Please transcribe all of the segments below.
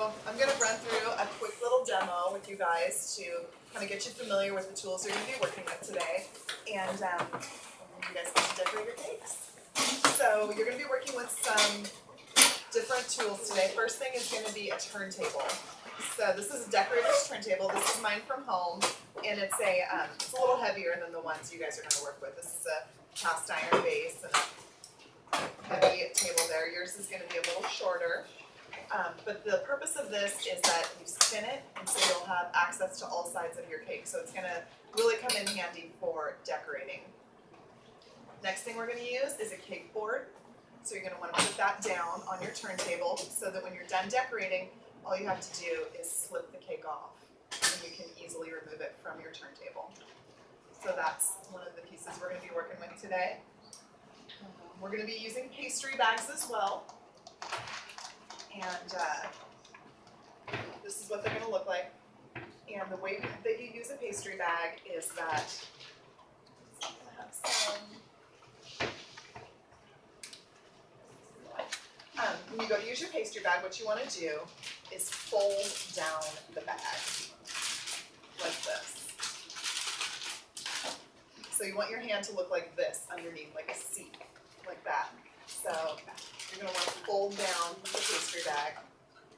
So I'm going to run through a quick little demo with you guys to kind of get you familiar with the tools you're going to be working with today, and you guys get to decorate your cakes. So you're going to be working with some different tools today. First thing is going to be a turntable. So this is a decorator's turntable. This is mine from home, and it's a little heavier than the ones you guys are going to work with. This is a cast iron base and a heavy table there. Yours is going to be a little shorter. But the purpose of this is that you spin it, and so you'll have access to all sides of your cake. So it's going to really come in handy for decorating. Next thing we're going to use is a cake board. So you're going to want to put that down on your turntable so that when you're done decorating, all you have to do is slip the cake off, and you can easily remove it from your turntable. So that's one of the pieces we're going to be working with today. We're going to be using pastry bags as well. And this is what they're going to look like. And the way that you use a pastry bag is that when you go to use your pastry bag, what you want to do is fold down the bag like this. So you want your hand to look like this underneath, like a C, like that. So you're going to want to fold down the pastry bag.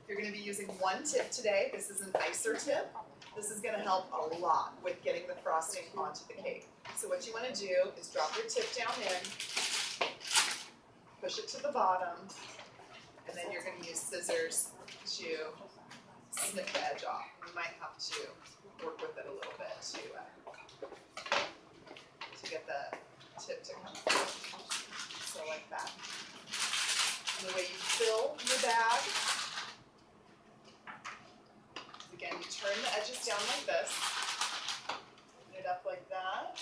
You're going to be using one tip today. This is an icer tip. This is going to help a lot with getting the frosting onto the cake. So what you want to do is drop your tip down in, push it to the bottom, and then you're going to use scissors to snip the edge off. You might have to work with it a little bit to get the tip to come through. So like that. And the way you fill your bag, again, you turn the edges down like this, open it up like that.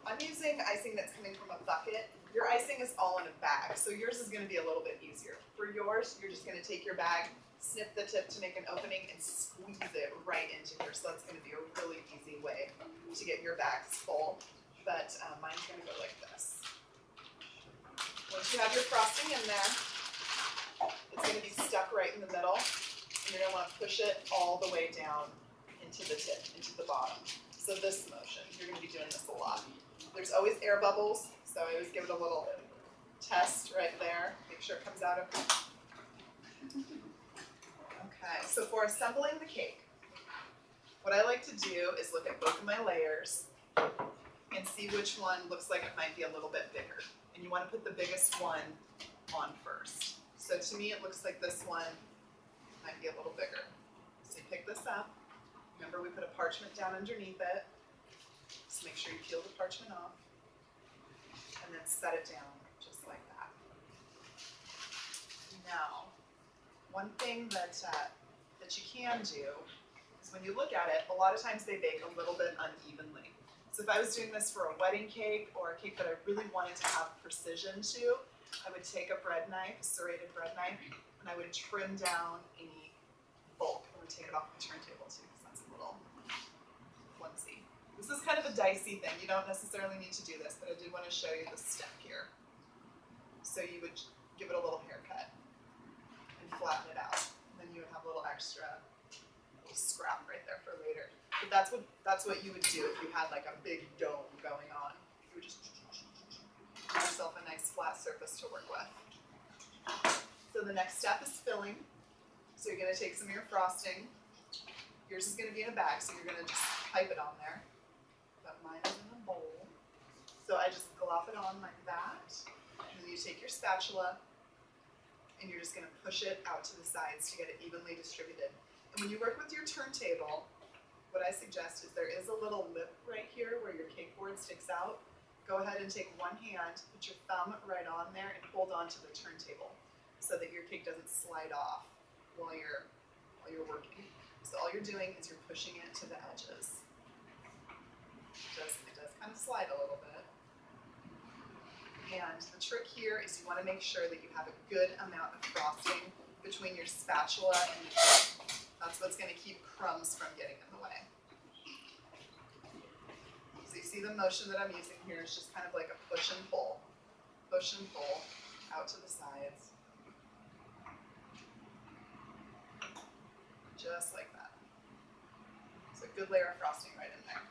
I'm using icing that's coming from a bucket. Your icing is all in a bag, so yours is going to be a little bit easier. For yours, you're just going to take your bag, snip the tip to make an opening, and squeeze it right into here. So that's going to be a really easy way to get your bags full. But mine's going to go like this. Once you have your frosting in there, it's going to be stuck right in the middle, and you're going to want to push it all the way down into the tip, into the bottom. So this motion, you're going to be doing this a lot. There's always air bubbles, so I always give it a little test right there. Make sure it comes out okay. Okay, so for assembling the cake, what I like to do is look at both of my layers and see which one looks like it might be a little bit bigger. And you want to put the biggest one on first. So to me, it looks like this one might be a little bigger. So you pick this up. Remember, we put a parchment down underneath it. Just make sure you peel the parchment off. And then set it down just like that. Now, one thing that you can do is when you look at it, a lot of times they bake a little bit unevenly. So if I was doing this for a wedding cake or a cake that I really wanted to have precision to, I would take a bread knife, a serrated bread knife, and I would trim down any bulk. I would take it off the turntable too, because that's a little flimsy. This is kind of a dicey thing. You don't necessarily need to do this, but I did want to show you the step here. So you would give it a little haircut and flatten it out. And then you would have a little extra scrap right there for later. But that's what you would do if you had like a big dome going on. You would just give yourself a nice flat surface to work with. So the next step is filling. So you're going to take some of your frosting. Yours is going to be in a bag, so you're going to just pipe it on there. But mine is in a bowl. So I just glop it on like that. And then you take your spatula and you're just going to push it out to the sides to get it evenly distributed. And when you work with your turntable, what I suggest is there is a little lip right here where your cake board sticks out. Go ahead and take one hand, put your thumb right on there, and hold on to the turntable so that your cake doesn't slide off while you're working. So all you're doing is you're pushing it to the edges. It does kind of slide a little bit. And the trick here is you want to make sure that you have a good amount of frosting between your spatula and the cake. That's what's going to keep crumbs from getting in the way. So you see the motion that I'm using here is just kind of like a push and pull out to the sides. just like that. So a good layer of frosting right in there.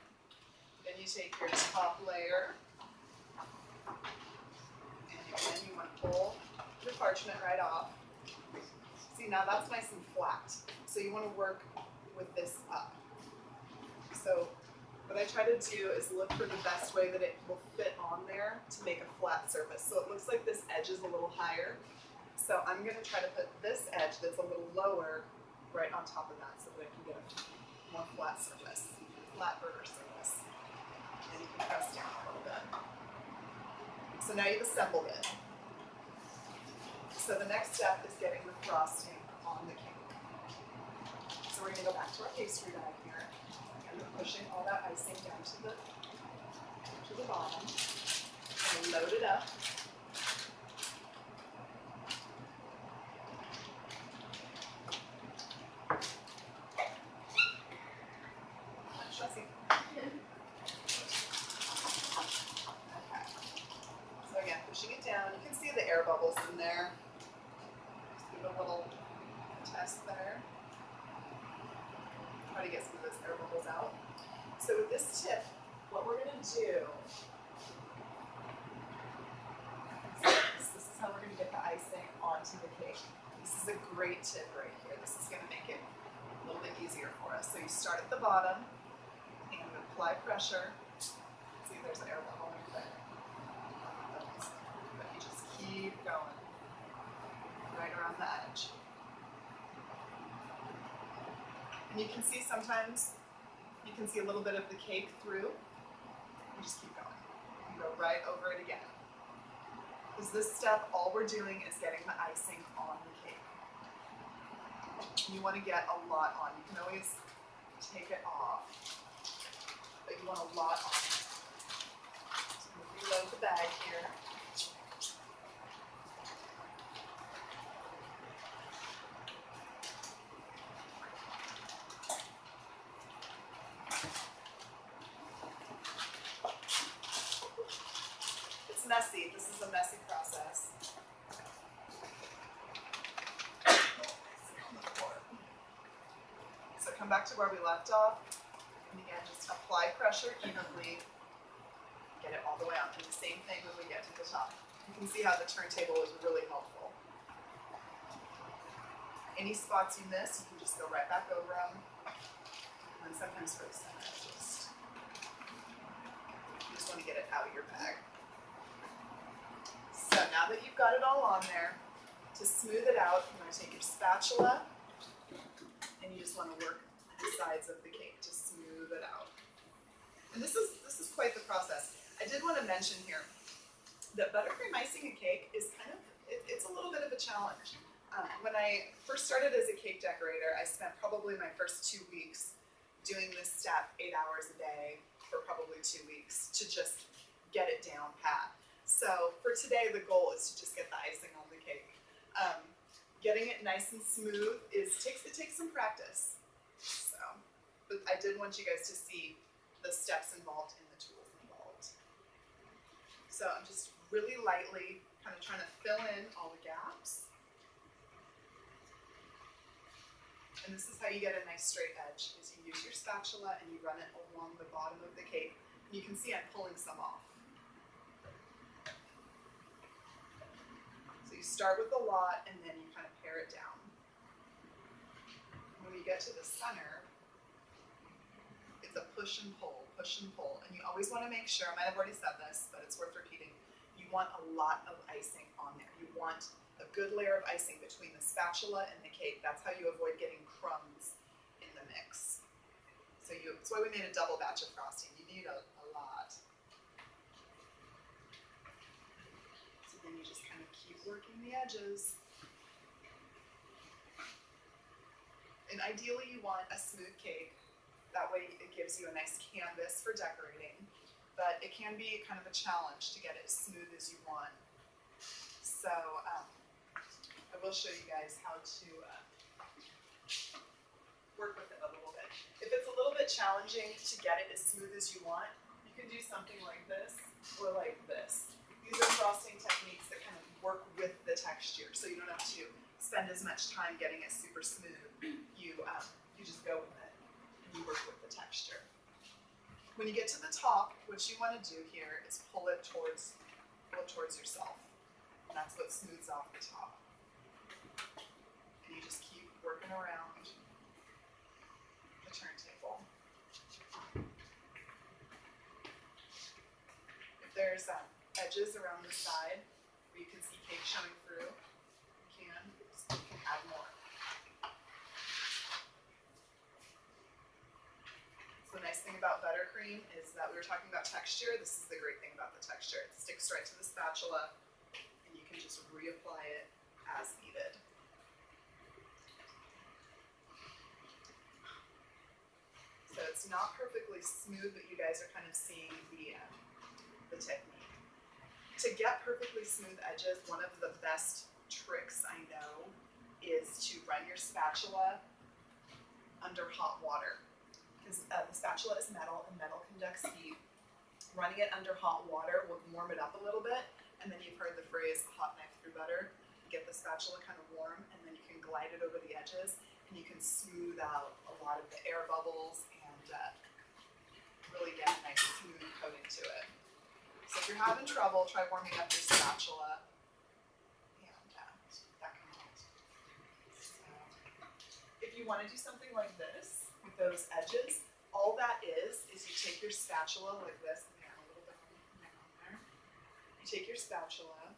Then you take your top layer, and again you want to pull your parchment right off. See, now that's nice and flat. So you want to work with this up. So what I try to do is look for the best way that it will fit on there to make a flat surface. So it looks like this edge is a little higher. So I'm going to try to put this edge that's a little lower right on top of that so that I can get a more flat surface, flat burger surface. And you can press down a little bit. So now you've assembled it. So the next step is getting the frosting on the cake. So we're going to go back to our pastry bag here. And we're pushing all that icing down to the bottom. And we load it up. Pushing it down, you can see the air bubbles in there. Just give it a little test there. Try to get some of those air bubbles out. So with this tip, what we're going to do is this is how we're going to get the icing onto the cake. This is a great tip right here. This is going to make it a little bit easier for us. So you start at the bottom and apply pressure. See, there's an air bubble right there. Keep going, right around the edge. And you can see sometimes, you can see a little bit of the cake through. You just keep going. You go right over it again. Because this step, all we're doing is getting the icing on the cake. And you want to get a lot on. You can always take it off, but you want a lot on. So I'm going to reload the bag here. Messy. This is a messy process. So come back to where we left off, and again, just apply pressure evenly, get it all the way out. And the same thing when we get to the top. You can see how the turntable is really helpful. Any spots you miss, you can just go right back over them. And sometimes for the center, you just want to get it out of your bag. So now that you've got it all on there, to smooth it out, you're going to take your spatula and you just want to work the sides of the cake to smooth it out. And this is quite the process. I did want to mention here that buttercream icing a cake is it's a little bit of a challenge. When I first started as a cake decorator, I spent probably my first 2 weeks doing this step 8 hours a day for probably 2 weeks to just get it down pat. So for today, the goal is to just get the icing on the cake. Getting it nice and smooth takes some practice. So, but I did want you guys to see the steps involved and the tools involved. So I'm just really lightly kind of trying to fill in all the gaps. And this is how you get a nice straight edge, is you use your spatula and you run it along the bottom of the cake. And you can see I'm pulling some off. So you start with a lot and then you kind of pare it down. When you get to the center, it's a push and pull, and you always want to make sure, I might have already said this, but it's worth repeating, you want a lot of icing on there. You want a good layer of icing between the spatula and the cake. That's how you avoid getting crumbs in the mix. So that's why we made a double batch of frosting. You need a lot. So then you just kind of keep working the edges. And ideally you want a smooth cake. That way it gives you a nice canvas for decorating, but it can be kind of a challenge to get it as smooth as you want. So I will show you guys how to work with it a little bit. If it's a little bit challenging to get it as smooth as you want, you can do something like this or like this. These are frosting techniques that kind of work with the texture, so you don't have to spend as much time getting it super smooth. you just go with it and you work with the texture. When you get to the top, what you want to do here is pull it towards yourself. And that's what smooths off the top. And you just keep working around the turntable. If there's edges around the side where you can see cake showing through, you can add more. So the nice thing about buttercream is that we were talking about texture. This is the great thing about the texture. It sticks right to the spatula, and you can just reapply it as needed. So it's not perfectly smooth, but you guys are kind of seeing the technique. To get perfectly smooth edges, one of the best tricks I know is to run your spatula under hot water. Because the spatula is metal, and metal conducts heat. Running it under hot water will warm it up a little bit, and then you've heard the phrase hot knife through butter. You get the spatula kind of warm, and then you can glide it over the edges, and you can smooth out a lot of the air bubbles and really get a nice smooth coating to it. So if you're having trouble, try warming up your spatula, and that can help. So if you want to do something like this with those edges, all that is you take your spatula like this, and a little bit on there. You take your spatula,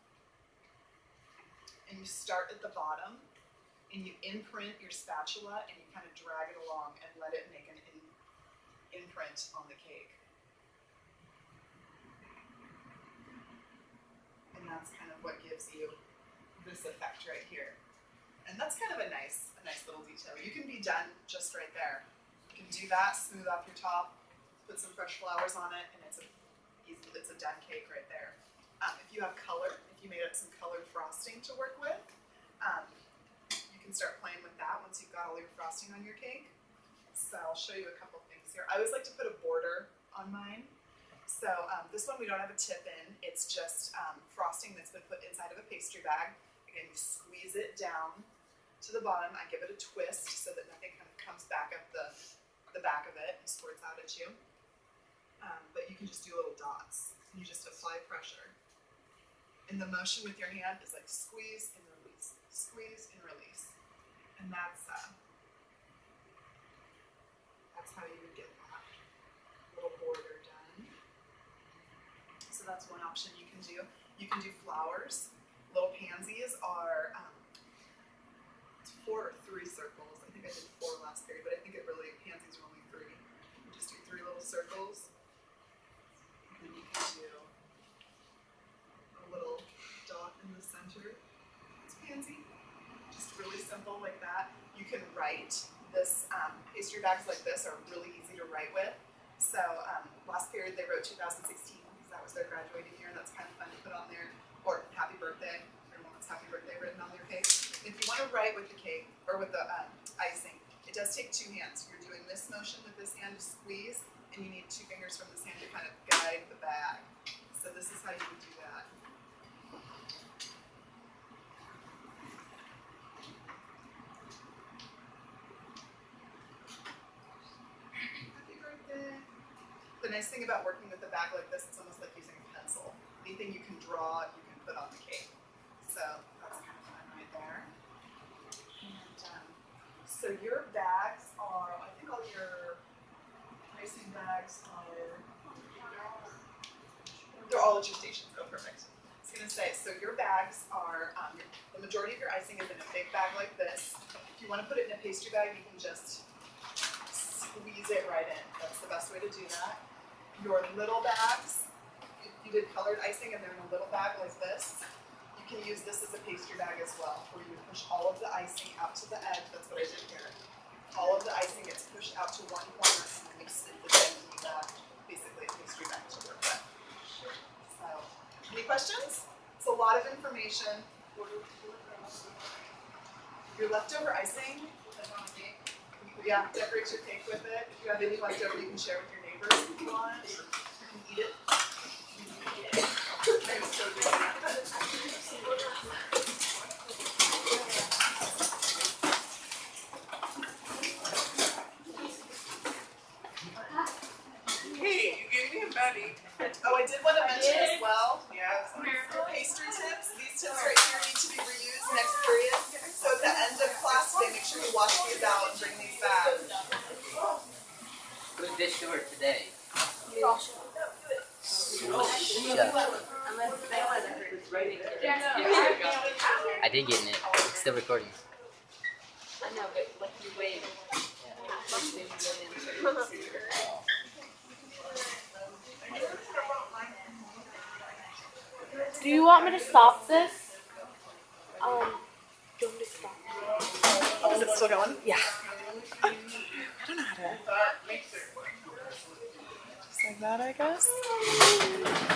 and you start at the bottom, and you imprint your spatula, and you kind of drag it along and let it make an imprint on the cake. And that's kind of what gives you this effect right here. And that's kind of a nice little detail. You can be done just right there. You can do that, smooth off your top, put some fresh flowers on it, and it's a done cake right there. If you have color, if you made up some colored frosting to work with, you can start playing with that once you've got all your frosting on your cake. So I'll show you a couple things here. I always like to put a border on mine. So this one we don't have a tip in. It's just frosting that's been put inside of a pastry bag. Again, you squeeze it down to the bottom. I give it a twist so that nothing kind of comes back up the back of it and squirts out at you. But you can just do little dots. You just apply pressure. And the motion with your hand is like squeeze and release, squeeze and release. And that's how you would get that little border done. So that's one option you can do. You can do flowers. Little pansies are 4 or 3 circles. I think I did 4 last period, but I think pansies are only 3. You just do 3 little circles. And then you can do a little dot in the center. It's pansy. Just really simple like that. You can write. This pastry bags like this are really easy to write with. So last period they wrote 2016 because that was their graduating year, and that's kind of fun to put on there. Or happy birthday. Everyone wants happy birthday written on their cake. If you want to write with the cake or with the icing, it does take 2 hands. You're doing this motion with this hand to squeeze, and you need 2 fingers from this hand to kind of guide the bag. So this is how you would do that. The nice thing about working with a bag like this, it's almost like using a pencil. Anything you can draw, you can put on the cake. So that's kind of fun right there. And so your bags are, I think all your icing bags are, they're all at your stations. Oh, perfect. I was going to say, so your bags are, the majority of your icing is in a big bag like this. If you want to put it in a pastry bag, you can just squeeze it right in. That's the best way to do that. Your little bags, you did colored icing and they're in a little bag like this. You can use this as a pastry bag as well, where you would push all of the icing out to the edge. That's what I did here. All of the icing gets pushed out to one corner and then mixed into the thing, and you have basically a pastry bag to work with. So, any questions? It's a lot of information. Your leftover icing, yeah, decorate your cake with it. If you have any leftover, you can share with your neighbors if you want. You can eat it. I'm so good. I did want to mention as well, for pastry tips, these tips right here need to be reused next period. So at the end of class today, make sure you wash these out and bring these back. Good dish to her today. I did get in it. It's still recording. I know, but like you wave. Do you want me to stop this? Do you want me to stop? Oh, is it still going? Yeah. I don't know how to. Just like that, I guess.